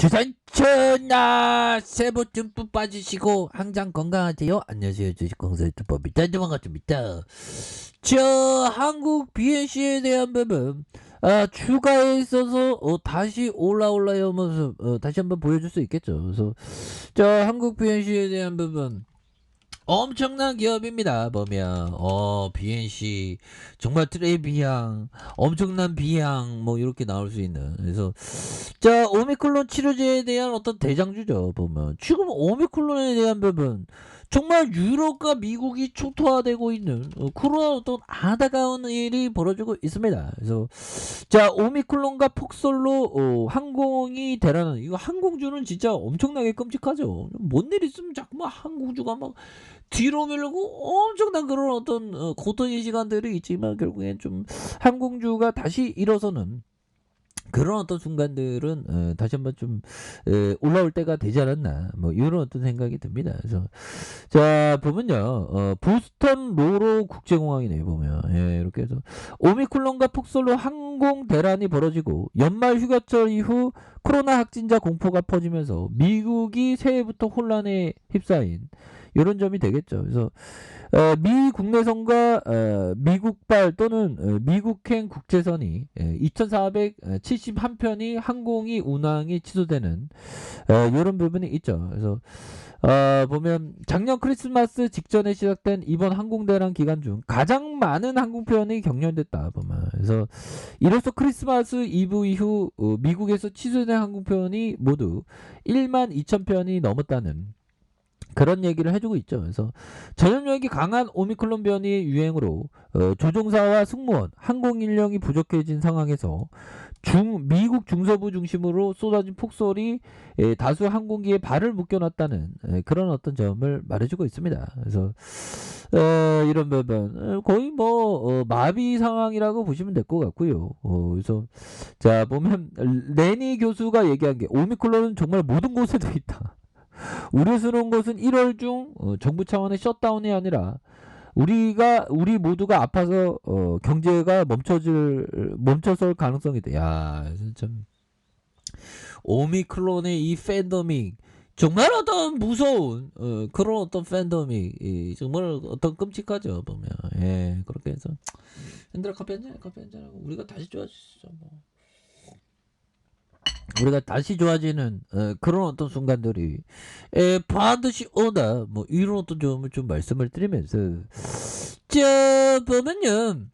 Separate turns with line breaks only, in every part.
주산천하 새해 복 듬뿍 빠지시고 항상 건강하세요. 안녕하세요. 주식공사 유튜버입니다. 반갑습니다. 저 한국 BNC에 대한 부분 추가에 있어서 다시 올라올라요 모습 다시 한번 보여줄 수 있겠죠. 그래서 저 한국 BNC에 대한 부분 엄청난 기업입니다. 보면 BNC 정말 트레비앙 엄청난 비양 뭐 이렇게 나올 수 있는. 그래서 자 오미크론 치료제에 대한 어떤 대장주죠. 보면 지금 오미크론에 대한 부분 정말 유럽과 미국이 초토화되고 있는 그런 어떤 안타까운 일이 벌어지고 있습니다. 그래서 자 오미크론과 폭설로 항공이 대란은, 이거 항공주는 진짜 엄청나게 끔찍하죠. 뭔 일 있으면 자꾸만 항공주가 막 뒤로 밀고 엄청난 그런 어떤 고통의 시간들이 있지만 결국엔 좀 항공주가 다시 일어서는 그런 어떤 순간들은 다시 한번 좀 올라올 때가 되지 않았나, 뭐 이런 어떤 생각이 듭니다. 그래서 자 보면요, 보스턴 로로 국제공항이네요. 보면 이렇게 해서 오미클론과 폭설로 항공 대란이 벌어지고 연말 휴가철 이후 코로나 확진자 공포가 퍼지면서 미국이 새해부터 혼란에 휩싸인 이런 점이 되겠죠. 그래서 미 국내선과 미국발 또는 미국행 국제선이 2,471편이 항공이 운항이 취소되는 이런 부분이 있죠. 그래서 보면 작년 크리스마스 직전에 시작된 이번 항공대란 기간 중 가장 많은 항공편이 경련됐다 보면. 그래서 이로써 크리스마스 이브 이후 미국에서 취소된 항공편이 모두 1만 2천 편이 넘었다는 그런 얘기를 해주고 있죠. 그래서 전염력이 강한 오미크론 변이의 유행으로 조종사와 승무원, 항공 인력이 부족해진 상황에서 미국 중서부 중심으로 쏟아진 폭설이 다수 항공기에 발을 묶여놨다는 그런 어떤 점을 말해주고 있습니다. 그래서 이런 부분 거의 뭐 마비 상황이라고 보시면 될 것 같고요. 그래서 자 보면 레니 교수가 얘기한 게 오미크론은 정말 모든 곳에도 있다. 우려스러운 것은 1월 중 정부 차원의 셧다운이 아니라 우리 모두가 아파서 경제가 멈춰설 가능성이 있다. 야, 참 오미크론의 이 팬데믹 정말 어떤 무서운 그런 어떤 팬데믹 정말 어떤 끔찍하죠. 보면 그렇게 해서 힘들어. 커피 한잔 하고 우리가 다시 좋아지죠. 뭐. 우리가 다시 좋아지는 그런 어떤 순간들이 반드시 오다, 뭐 이런 어떤 점을 좀 말씀을 드리면서 자 보면요,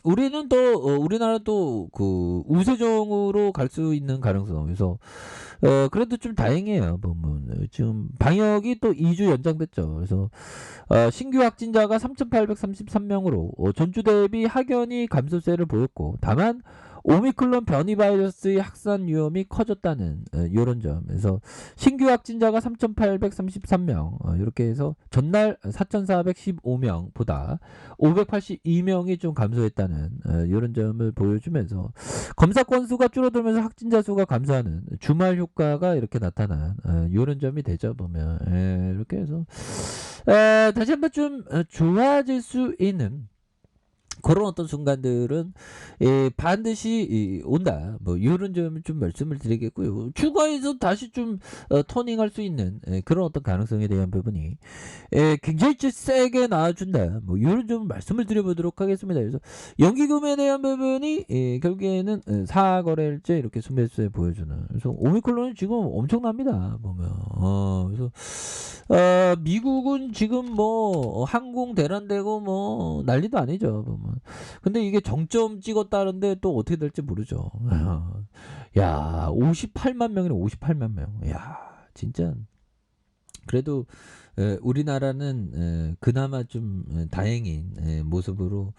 우리는 또 우리나라 또그 우세종으로 갈 수 있는 가능성. 그래서 그래도 좀 다행이에요. 보면 지금 방역이 또 2주 연장됐죠. 그래서 신규 확진자가 3,833명으로 전주 대비 확연히 감소세를 보였고, 다만 오미클론 변이 바이러스의 확산 위험이 커졌다는 이런 점에서 신규 확진자가 3,833명 이렇게 해서 전날 4,415명보다 582명이 좀 감소했다는 이런 점을 보여주면서 검사 건수가 줄어들면서 확진자 수가 감소하는 주말 효과가 이렇게 나타난 이런 점이 되죠. 보면 이렇게 해서 다시 한번 좀 좋아질 수 있는 그런 어떤 순간들은 반드시 온다. 뭐 이런 점을 좀 말씀을 드리겠고요. 추가해서 다시 좀 터닝할 수 있는 그런 어떤 가능성에 대한 부분이 굉장히 좀 세게 나와준다. 뭐 이런 점 말씀을 드려보도록 하겠습니다. 그래서 연기금에 대한 부분이 결국에는 사거래일제 이렇게 순매수에 보여주는. 그래서 오미클론은 지금 엄청납니다. 보면 그래서 미국은 지금 뭐 항공 대란되고 뭐 난리도 아니죠. 보면. 근데 이게 정점 찍었다는데 또 어떻게 될지 모르죠. 야, 58만 명이네. 58만 명. 야, 진짜. 그래도 우리나라는 그나마 좀 다행인 모습으로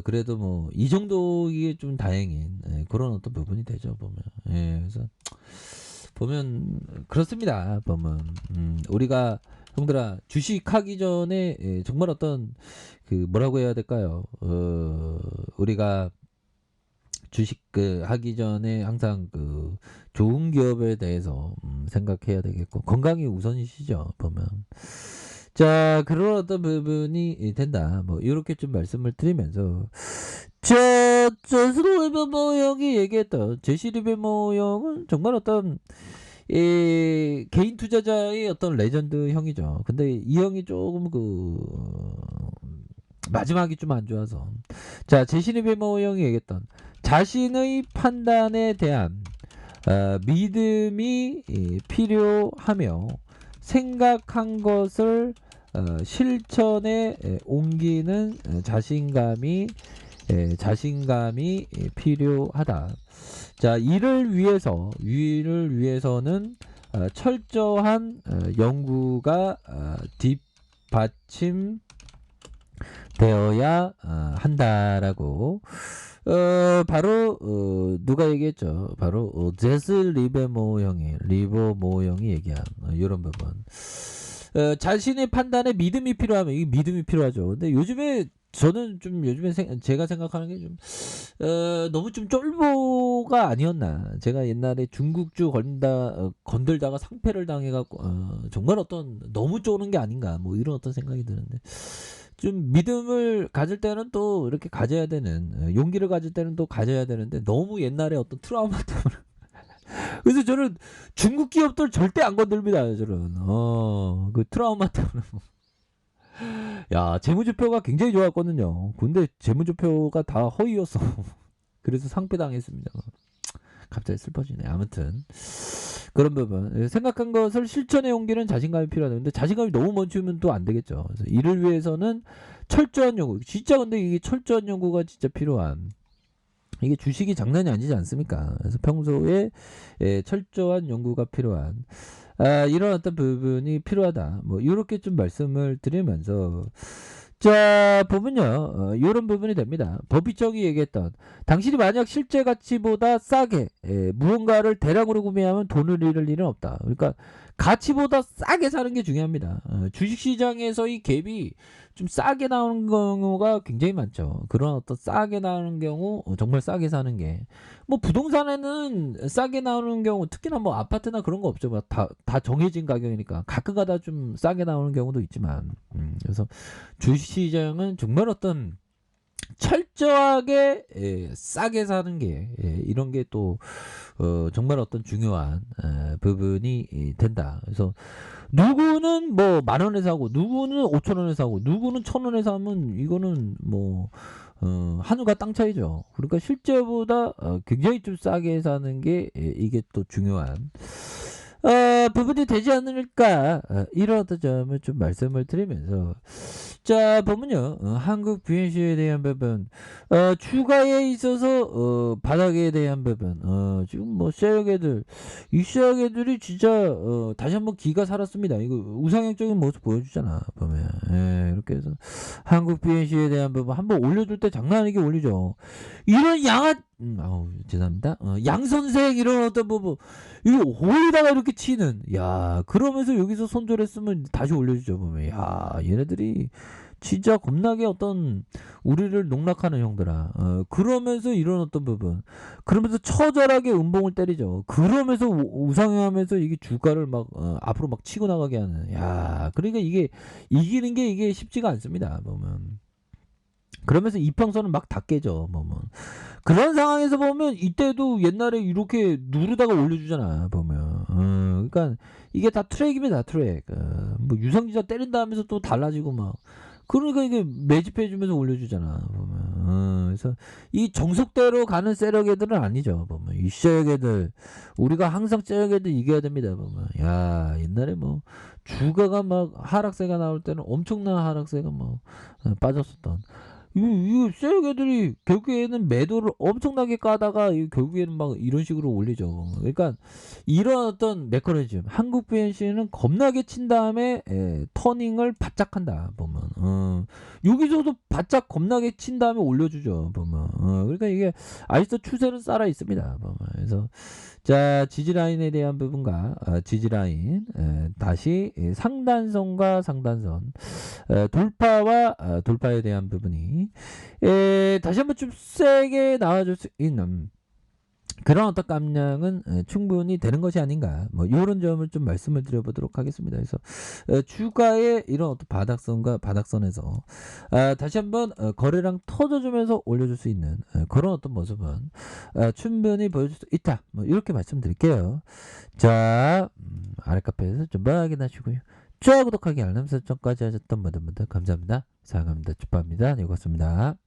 그래도 뭐 이 정도 이게 좀 다행인 그런 어떤 부분이 되죠. 보면. 그래서 보면 그렇습니다. 보면 우리가 형들아 주식하기 전에 정말 어떤 그 뭐라고 해야 될까요? 우리가 주식 하기 전에 항상 그 좋은 기업에 대해서 생각해야 되겠고, 건강이 우선이시죠. 보면 자 그런 어떤 부분이 된다. 뭐 이렇게 좀 말씀을 드리면서 저 스노우맨 모형이 얘기했던 제시 리베 모형은 정말 어떤 개인 투자자의 어떤 레전드 형이죠. 근데 이 형이 조금 마지막이 좀 안 좋아서. 자, 제시 리베 모형이 얘기했던 자신의 판단에 대한 믿음이 필요하며 생각한 것을 실천에 옮기는 자신감이 필요하다. 자, 이를 위해서는 철저한 연구가 뒷받침되어야 한다라고. 바로 누가 얘기했죠? 바로 제스 리버 모형이 얘기한 이런 부분. 자신의 판단에 믿음이 필요하면 이 믿음이 필요하죠. 근데 요즘에 저는 좀 제가 생각하는 게 좀 너무 좀 쫄보가 아니었나. 제가 옛날에 중국주 건들다가 상패를 당해갖고 정말 어떤 너무 쪼는 게 아닌가 뭐 이런 어떤 생각이 드는데, 좀 믿음을 가질 때는 또 이렇게 가져야 되는, 용기를 가질 때는 또 가져야 되는데 너무 옛날에 어떤 트라우마 때문에 그래서 저는 중국 기업들 절대 안 건듭니다. 저는 그 트라우마 때문에. 야, 재무제표가 굉장히 좋았거든요. 근데 재무제표가 다 허위였어. 그래서 상패 당했습니다. 갑자기 슬퍼지네. 아무튼 그런 부분, 생각한 것을 실천에 옮기는 자신감이 필요하다. 근데 자신감이 너무 멈추면 또 안 되겠죠. 그래서 이를 위해서는 철저한 연구, 진짜 근데 이게 철저한 연구가 진짜 필요한, 이게 주식이 장난이 아니지 않습니까? 그래서 평소에 철저한 연구가 필요한 이런 어떤 부분이 필요하다. 뭐 이렇게 좀 말씀을 드리면서, 자, 보면요, 이런 부분이 됩니다. 법이적이 얘기했던, 당신이 만약 실제 가치보다 싸게 무언가를 대량으로 구매하면 돈을 잃을 일은 없다. 그러니까 가치보다 싸게 사는 게 중요합니다. 주식시장에서 이 갭이 좀 싸게 나오는 경우가 굉장히 많죠. 그런 어떤 싸게 나오는 경우, 정말 싸게 사는 게, 뭐 부동산에는 싸게 나오는 경우, 특히나 뭐 아파트나 그런 거 없죠. 뭐 다 정해진 가격이니까 가끔가다 좀 싸게 나오는 경우도 있지만, 그래서 주식시장은 정말 어떤 철저하게 싸게 사는 게, 이런 게 또 정말 어떤 중요한 부분이 된다. 그래서 누구는 뭐 10,000원에 사고, 누구는 5,000원에 사고, 누구는 1,000원에 사면 이거는 뭐 하늘과 땅 차이죠. 그러니까 실제보다 굉장히 좀 싸게 사는 게 이게 또 중요한 부분이 되지 않을까, 이런 어떤 점을 좀 말씀을 드리면서, 자, 보면요, 한국 BNC에 대한 부분, 주가에 있어서 바닥에 대한 부분, 지금 뭐 이 쉐어게들이 진짜 다시 한번 기가 살았습니다. 이거 우상향적인 모습 보여주잖아, 보면. 이렇게 해서 한국 BNC에 대한 부분 한번 올려줄 때 장난 아니게 올리죠. 이런 죄송합니다. 양선생 이런 어떤 부분, 이거 올리다가 이렇게 치는, 야, 그러면서 여기서 손절했으면 다시 올려주죠. 보면, 야, 얘네들이 진짜 겁나게 어떤 우리를 농락하는 형들아. 그러면서 이런 어떤 부분, 그러면서 처절하게 음봉을 때리죠. 그러면서 우상향하면서 이게 주가를 막 앞으로 막 치고 나가게 하는. 야, 그러니까 이게 이기는 게 이게 쉽지가 않습니다. 보면. 그러면서 이평선은 막 다 깨져. 보면. 그런 상황에서 보면 이때도 옛날에 이렇게 누르다가 올려주잖아. 보면. 그러니까 이게 다 트랙입니다. 트랙. 뭐 유성지자 때린다 하면서 또 달라지고 막. 그러니까 이게 매집해주면서 올려주잖아. 보면. 그래서 이 정석대로 가는 세력애들은 아니죠. 보면. 이 세력애들, 우리가 항상 세력애들 이겨야 됩니다. 보면. 야, 옛날에 뭐 주가가 막 하락세가 나올 때는 엄청난 하락세가 막 빠졌었던. 이 셀러들이 결국에는 매도를 엄청나게 까다가 결국에는 막 이런 식으로 올리죠. 그러니까 이런 어떤 메커니즘, 한국 BNC는 겁나게 친 다음에 터닝을 바짝 한다. 보면 여기서도 바짝 겁나게 친 다음에 올려주죠. 보면 그러니까 이게 아직도 추세는 살아 있습니다. 보면. 그래서 자, 지지라인에 대한 부분과 지지라인, 다시 상단선과 상단선, 돌파와 돌파에 대한 부분이 다시 한번 좀 세게 나와줄 수 있는 그런 어떤 감량은 충분히 되는 것이 아닌가 뭐 요런 점을 좀 말씀을 드려보도록 하겠습니다. 그래서 주가의 이런 어떤 바닥선과 바닥선에서 다시 한번 거래량 터져주면서 올려줄 수 있는 그런 어떤 모습은 충분히 보여줄 수 있다. 뭐 이렇게 말씀드릴게요. 자, 아래 카페에서 좀 확인하시고요. 좋아요, 구독하기, 알람 설정까지 하셨던 모든 분들 감사합니다. 사랑합니다. 축하합니다. 네, 고맙습니다.